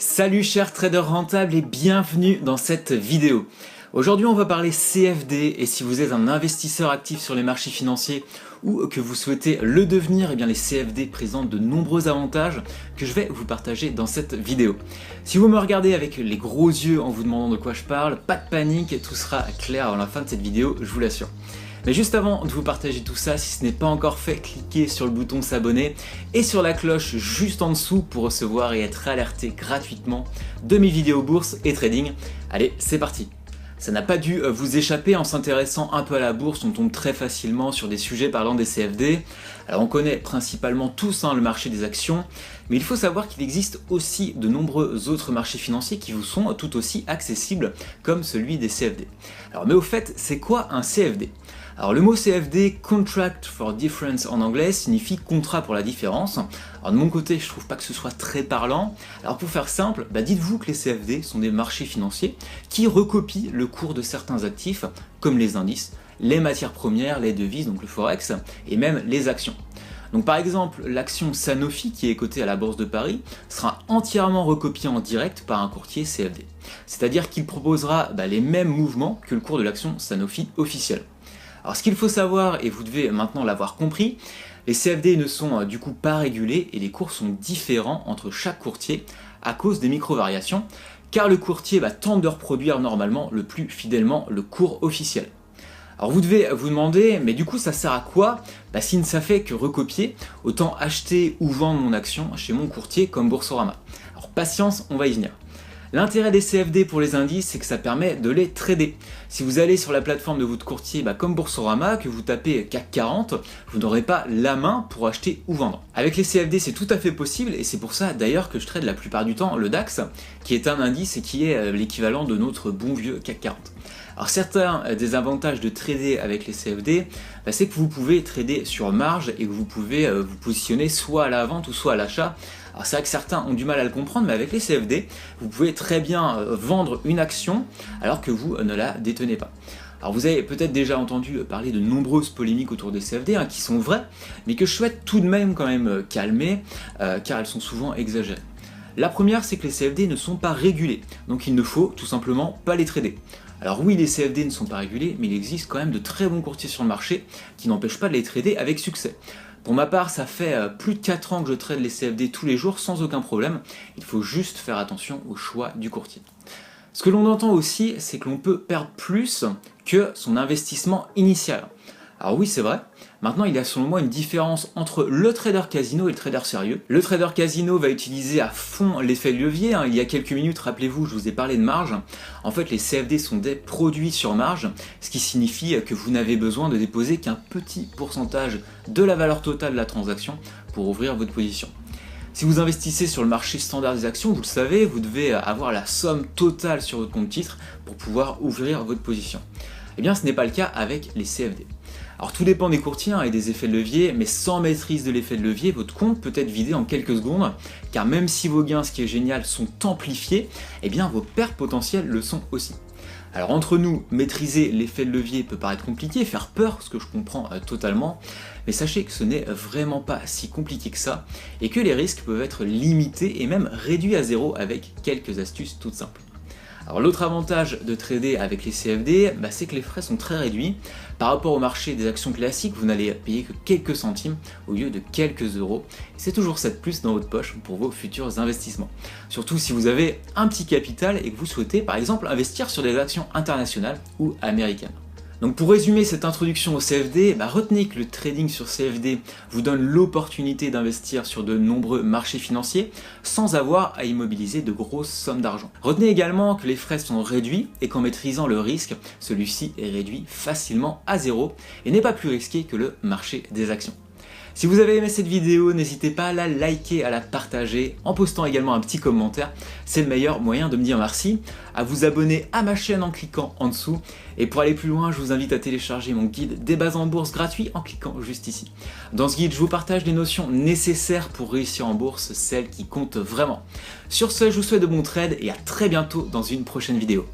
Salut chers traders rentables et bienvenue dans cette vidéo. Aujourd'hui on va parler CFD et si vous êtes un investisseur actif sur les marchés financiers ou que vous souhaitez le devenir, eh bien les CFD présentent de nombreux avantages que je vais vous partager dans cette vidéo. Si vous me regardez avec les gros yeux en vous demandant de quoi je parle, pas de panique, tout sera clair avant la fin de cette vidéo, je vous l'assure. Mais juste avant de vous partager tout ça, si ce n'est pas encore fait, cliquez sur le bouton s'abonner et sur la cloche juste en dessous pour recevoir et être alerté gratuitement de mes vidéos bourse et trading. Allez, c'est parti! Ça n'a pas dû vous échapper, en s'intéressant un peu à la bourse, on tombe très facilement sur des sujets parlant des CFD. Alors on connaît principalement tous le marché des actions, mais il faut savoir qu'il existe aussi de nombreux autres marchés financiers qui vous sont tout aussi accessibles comme celui des CFD. Alors mais au fait, c'est quoi un CFD ? Alors le mot CFD, Contract for Difference en anglais, signifie contrat pour la différence. Alors de mon côté, je trouve pas que ce soit très parlant. Alors pour faire simple, dites-vous que les CFD sont des marchés financiers qui recopient le cours de certains actifs, comme les indices, les matières premières, les devises, donc le forex, et même les actions. Donc par exemple, l'action Sanofi qui est cotée à la Bourse de Paris sera entièrement recopiée en direct par un courtier CFD. C'est-à-dire qu'il proposera les mêmes mouvements que le cours de l'action Sanofi officielle. Alors ce qu'il faut savoir, et vous devez maintenant l'avoir compris, les CFD ne sont du coup pas régulés et les cours sont différents entre chaque courtier à cause des micro-variations, car le courtier tente de reproduire normalement le plus fidèlement le cours officiel. Alors vous devez vous demander, mais du coup ça sert à quoi? Si ne ça fait que recopier, autant acheter ou vendre mon action chez mon courtier comme Boursorama. Alors patience, on va y venir. L'intérêt des CFD pour les indices, c'est que ça permet de les trader. Si vous allez sur la plateforme de votre courtier comme Boursorama, que vous tapez CAC 40, vous n'aurez pas la main pour acheter ou vendre. Avec les CFD, c'est tout à fait possible et c'est pour ça d'ailleurs que je trade la plupart du temps le DAX, qui est un indice et qui est l'équivalent de notre bon vieux CAC 40. Alors certains des avantages de trader avec les CFD, c'est que vous pouvez trader sur marge et que vous pouvez vous positionner soit à la vente ou soit à l'achat. Alors c'est vrai que certains ont du mal à le comprendre, mais avec les CFD, vous pouvez très bien vendre une action alors que vous ne la détenez pas. Alors vous avez peut-être déjà entendu parler de nombreuses polémiques autour des CFD qui sont vraies, mais que je souhaite tout de même calmer, car elles sont souvent exagérées. La première, c'est que les CFD ne sont pas régulés, donc il ne faut tout simplement pas les trader. Alors oui, les CFD ne sont pas régulés, mais il existe quand même de très bons courtiers sur le marché qui n'empêchent pas de les trader avec succès. Pour ma part, ça fait plus de 4 ans que je trade les CFD tous les jours sans aucun problème. Il faut juste faire attention au choix du courtier. Ce que l'on entend aussi, c'est que l'on peut perdre plus que son investissement initial. Alors oui, c'est vrai. Maintenant, il y a selon moi une différence entre le trader casino et le trader sérieux. Le trader casino va utiliser à fond l'effet de levier. Il y a quelques minutes, rappelez-vous, je vous ai parlé de marge. En fait, les CFD sont des produits sur marge, ce qui signifie que vous n'avez besoin de déposer qu'un petit pourcentage de la valeur totale de la transaction pour ouvrir votre position. Si vous investissez sur le marché standard des actions, vous le savez, vous devez avoir la somme totale sur votre compte titre pour pouvoir ouvrir votre position. Eh bien, ce n'est pas le cas avec les CFD. Alors tout dépend des courtiers et des effets de levier, mais sans maîtrise de l'effet de levier, votre compte peut être vidé en quelques secondes, car même si vos gains, ce qui est génial, sont amplifiés, eh bien vos pertes potentielles le sont aussi. Alors entre nous, maîtriser l'effet de levier peut paraître compliqué, faire peur, ce que je comprends totalement, mais sachez que ce n'est vraiment pas si compliqué que ça, et que les risques peuvent être limités et même réduits à zéro avec quelques astuces toutes simples. Alors l'autre avantage de trader avec les CFD, c'est que les frais sont très réduits. Par rapport au marché des actions classiques, vous n'allez payer que quelques centimes au lieu de quelques euros. Et c'est toujours ça de plus dans votre poche pour vos futurs investissements. Surtout si vous avez un petit capital et que vous souhaitez par exemple investir sur des actions internationales ou américaines. Donc pour résumer cette introduction au CFD, retenez que le trading sur CFD vous donne l'opportunité d'investir sur de nombreux marchés financiers sans avoir à immobiliser de grosses sommes d'argent. Retenez également que les frais sont réduits et qu'en maîtrisant le risque, celui-ci est réduit facilement à zéro et n'est pas plus risqué que le marché des actions. Si vous avez aimé cette vidéo, n'hésitez pas à la liker, à la partager, en postant également un petit commentaire. C'est le meilleur moyen de me dire merci, à vous abonner à ma chaîne en cliquant en dessous. Et pour aller plus loin, je vous invite à télécharger mon guide des bases en bourse gratuit en cliquant juste ici. Dans ce guide, je vous partage les notions nécessaires pour réussir en bourse, celles qui comptent vraiment. Sur ce, je vous souhaite de bons trades et à très bientôt dans une prochaine vidéo.